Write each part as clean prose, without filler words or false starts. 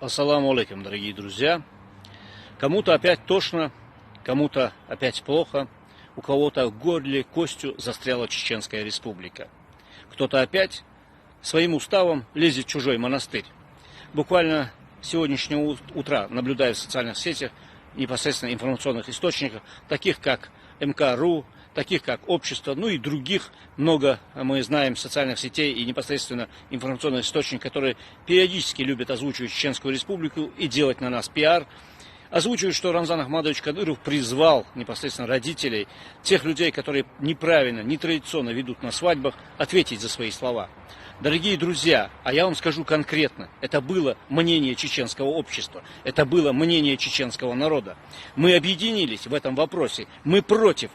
Ассаламу алейкум, дорогие друзья. Кому-то опять тошно, кому-то опять плохо, у кого-то в горле костью застряла Чеченская Республика. Кто-то опять своим уставом лезет в чужой монастырь. Буквально с сегодняшнего утра наблюдаю в социальных сетях, непосредственно информационных источниках, таких как МК.ру, таких как Общество, ну и других много, мы знаем, социальных сетей и непосредственно информационных источников, которые периодически любят озвучивать Чеченскую Республику и делать на нас пиар. Озвучивают, что Рамзан Ахмадович Кадыров призвал непосредственно родителей, тех людей, которые неправильно, нетрадиционно ведут на свадьбах, ответить за свои слова. Дорогие друзья, а я вам скажу конкретно, это было мнение чеченского общества, это было мнение чеченского народа. Мы объединились в этом вопросе, мы против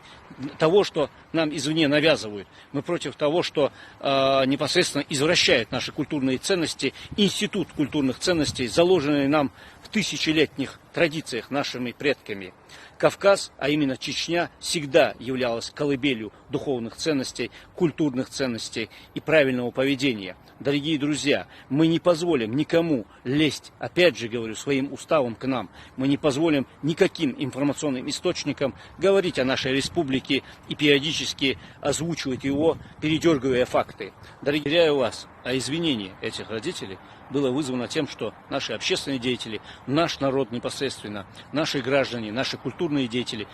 того, что нам извне навязывают, мы против того, что непосредственно извращает наши культурные ценности, институт культурных ценностей, заложенный нам в тысячелетних традициях нашими предками. Кавказ, а именно Чечня, всегда являлась колыбелью духовных ценностей, культурных ценностей и правильного поведения. Дорогие друзья, мы не позволим никому лезть, опять же говорю, своим уставом к нам. Мы не позволим никаким информационным источникам говорить о нашей республике и периодически озвучивать его, передергивая факты. Дорогие, уверяю вас, извинение этих родителей было вызвано тем, что наши общественные деятели, наш народ непосредственно, наши граждане, наши культурные деятели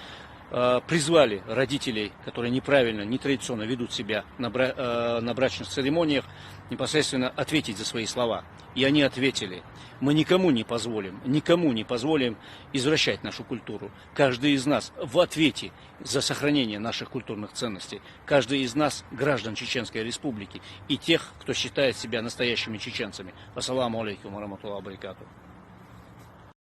призвали родителей, которые неправильно, нетрадиционно ведут себя на брачных церемониях, непосредственно ответить за свои слова. И они ответили: мы никому не позволим извращать нашу культуру. Каждый из нас в ответе за сохранение наших культурных ценностей. Каждый из нас граждан Чеченской Республики и тех, кто считает себя настоящими чеченцами. Ассаламу алейкум ва рахматуллахи ва баракатуху.